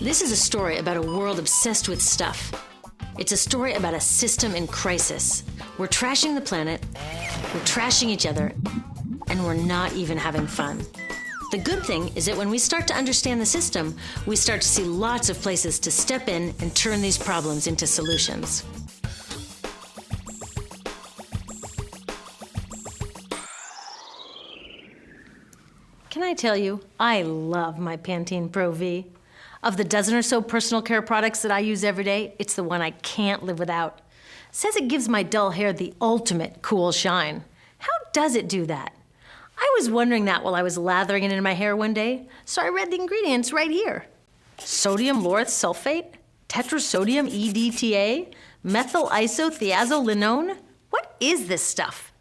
This is a story about a world obsessed with stuff. It's a story about a system in crisis. We're trashing the planet, we're trashing each other, and we're not even having fun. The good thing is that when we start to understand the system, we start to see lots of places to step in and turn these problems into solutions. Can I tell you, I love my Pantene Pro V. Of the dozen or so personal care products that I use every day, it's the one I can't live without. It says it gives my dull hair the ultimate cool shine. How does it do that? I was wondering that while I was lathering it in my hair one day, so I read the ingredients right here. Sodium lauryl sulfate, tetrasodium EDTA, methyl isothiazolinone. What is this stuff?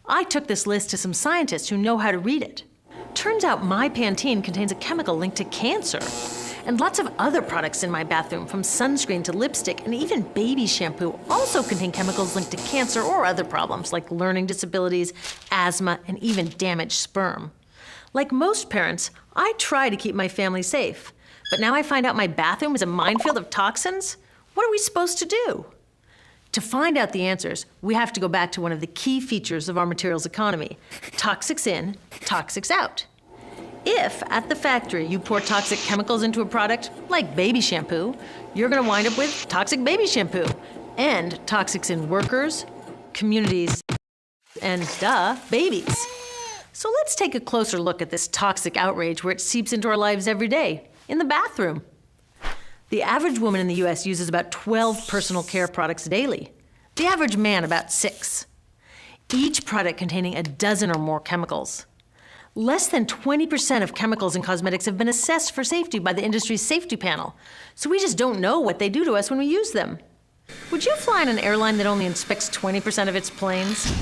I took this list to some scientists who know how to read it. Turns out my Pantene contains a chemical linked to cancer. And lots of other products in my bathroom, from sunscreen to lipstick and even baby shampoo, also contain chemicals linked to cancer or other problems like learning disabilities, asthma, and even damaged sperm. Like most parents, I try to keep my family safe. But now I find out my bathroom is a minefield of toxins? What are we supposed to do? To find out the answers, we have to go back to one of the key features of our materials economy: toxics in, toxics out. If, at the factory, you pour toxic chemicals into a product, like baby shampoo, you're gonna wind up with toxic baby shampoo, and toxics in workers, communities, and, babies. So let's take a closer look at this toxic outrage where it seeps into our lives every day, in the bathroom. The average woman in the US uses about 12 personal care products daily. The average man about 6. Each product containing a dozen or more chemicals. Less than 20% of chemicals in cosmetics have been assessed for safety by the industry's safety panel, so we just don't know what they do to us when we use them. Would you fly in an airline that only inspects 20% of its planes?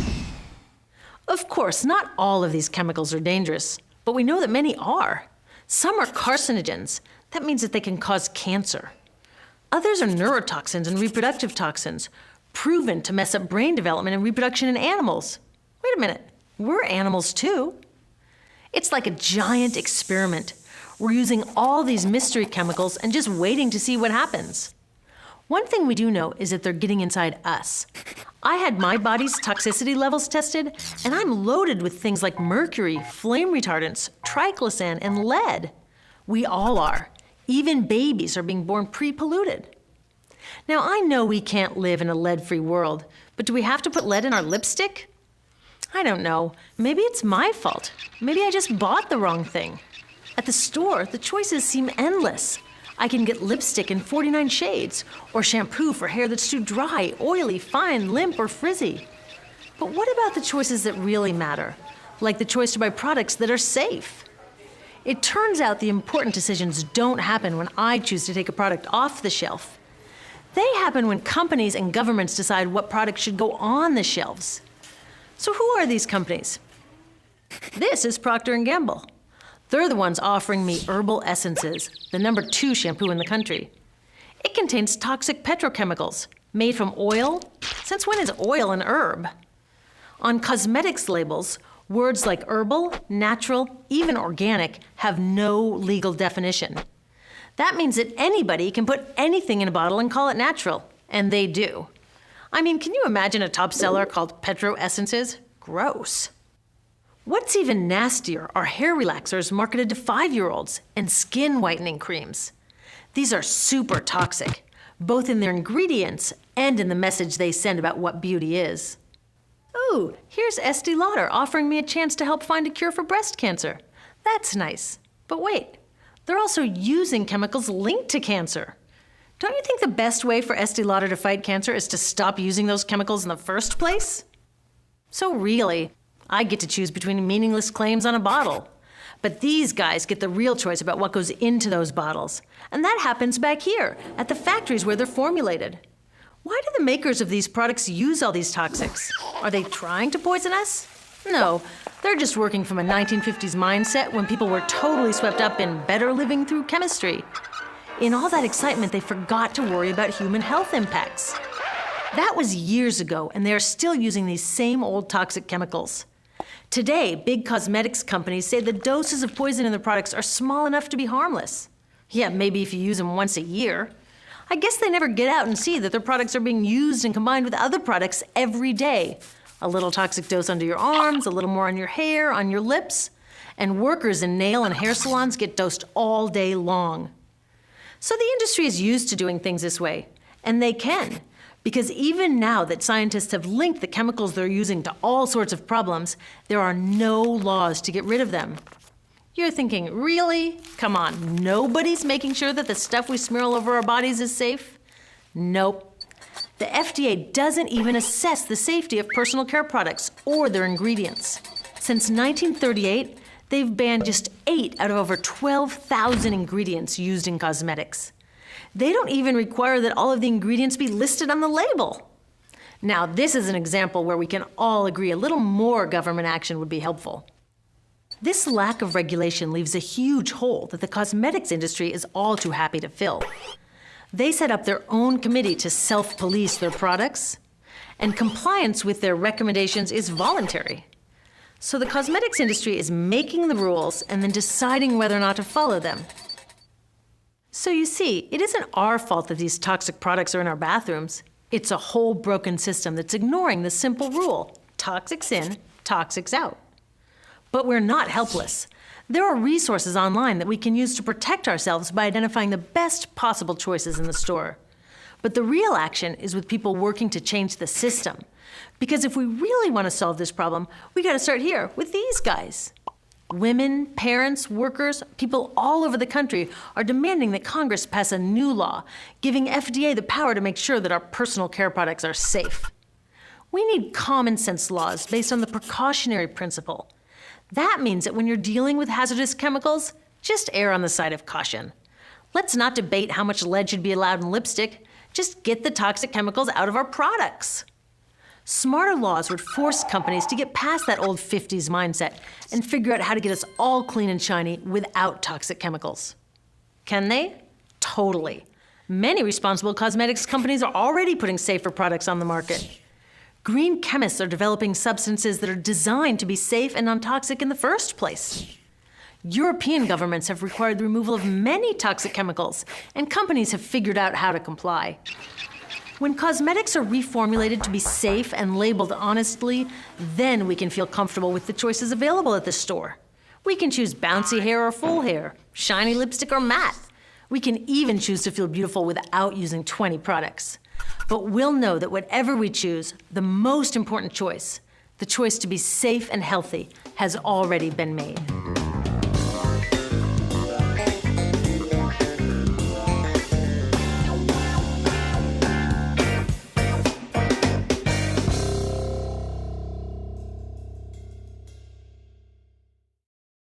Of course, not all of these chemicals are dangerous, but we know that many are. Some are carcinogens. That means that they can cause cancer. Others are neurotoxins and reproductive toxins, proven to mess up brain development and reproduction in animals. Wait a minute, we're animals too. It's like a giant experiment. We're using all these mystery chemicals and just waiting to see what happens. One thing we do know is that they're getting inside us. I had my body's toxicity levels tested, and I'm loaded with things like mercury, flame retardants, triclosan, and lead. We all are. Even babies are being born pre-polluted. Now, I know we can't live in a lead-free world, but do we have to put lead in our lipstick? I don't know. Maybe it's my fault. Maybe I just bought the wrong thing. At the store, the choices seem endless. I can get lipstick in 49 shades, or shampoo for hair that's too dry, oily, fine, limp, or frizzy. But what about the choices that really matter? Like the choice to buy products that are safe? It turns out the important decisions don't happen when I choose to take a product off the shelf. They happen when companies and governments decide what products should go on the shelves. So who are these companies? This is Procter & Gamble. They're the ones offering me Herbal Essences, the #2 shampoo in the country. It contains toxic petrochemicals made from oil. Since when is oil an herb? On cosmetics labels, words like herbal, natural, even organic have no legal definition. That means that anybody can put anything in a bottle and call it natural, and they do. I mean, can you imagine a top seller called Petro Essences? Gross. What's even nastier are hair relaxers marketed to 5-year-olds and skin whitening creams. These are super toxic, both in their ingredients and in the message they send about what beauty is. Ooh, here's Estee Lauder offering me a chance to help find a cure for breast cancer. That's nice. But wait, they're also using chemicals linked to cancer. Don't you think the best way for Estee Lauder to fight cancer is to stop using those chemicals in the first place? So really, I get to choose between meaningless claims on a bottle. But these guys get the real choice about what goes into those bottles. And that happens back here, at the factories where they're formulated. Why do the makers of these products use all these toxics? Are they trying to poison us? No, they're just working from a 1950s mindset when people were totally swept up in better living through chemistry. In all that excitement, they forgot to worry about human health impacts. That was years ago, and they are still using these same old toxic chemicals. Today, big cosmetics companies say the doses of poison in their products are small enough to be harmless. Yeah, maybe if you use them once a year. I guess they never get out and see that their products are being used and combined with other products every day. A little toxic dose under your arms, a little more on your hair, on your lips. And workers in nail and hair salons get dosed all day long. So the industry is used to doing things this way, and they can, because even now that scientists have linked the chemicals they're using to all sorts of problems, there are no laws to get rid of them. You're thinking, really? Come on, nobody's making sure that the stuff we smear all over our bodies is safe? Nope. The FDA doesn't even assess the safety of personal care products or their ingredients. Since 1938, they've banned just 8 out of over 12,000 ingredients used in cosmetics. They don't even require that all of the ingredients be listed on the label. Now, this is an example where we can all agree a little more government action would be helpful. This lack of regulation leaves a huge hole that the cosmetics industry is all too happy to fill. They set up their own committee to self-police their products, and compliance with their recommendations is voluntary. So the cosmetics industry is making the rules and then deciding whether or not to follow them. So you see, it isn't our fault that these toxic products are in our bathrooms. It's a whole broken system that's ignoring the simple rule: toxics in, toxics out. But we're not helpless. There are resources online that we can use to protect ourselves by identifying the best possible choices in the store. But the real action is with people working to change the system. Because if we really want to solve this problem, we got to start here with these guys. Women, parents, workers, people all over the country are demanding that Congress pass a new law, giving FDA the power to make sure that our personal care products are safe. We need common sense laws based on the precautionary principle. That means that when you're dealing with hazardous chemicals, just err on the side of caution. Let's not debate how much lead should be allowed in lipstick. Just get the toxic chemicals out of our products. Smarter laws would force companies to get past that old 50s mindset and figure out how to get us all clean and shiny without toxic chemicals. Can they? Totally. Many responsible cosmetics companies are already putting safer products on the market. Green chemists are developing substances that are designed to be safe and non-toxic in the first place. European governments have required the removal of many toxic chemicals, and companies have figured out how to comply. When cosmetics are reformulated to be safe and labeled honestly, then we can feel comfortable with the choices available at the store. We can choose bouncy hair or full hair, shiny lipstick or matte. We can even choose to feel beautiful without using 20 products. But we'll know that whatever we choose, the most important choice, the choice to be safe and healthy, has already been made.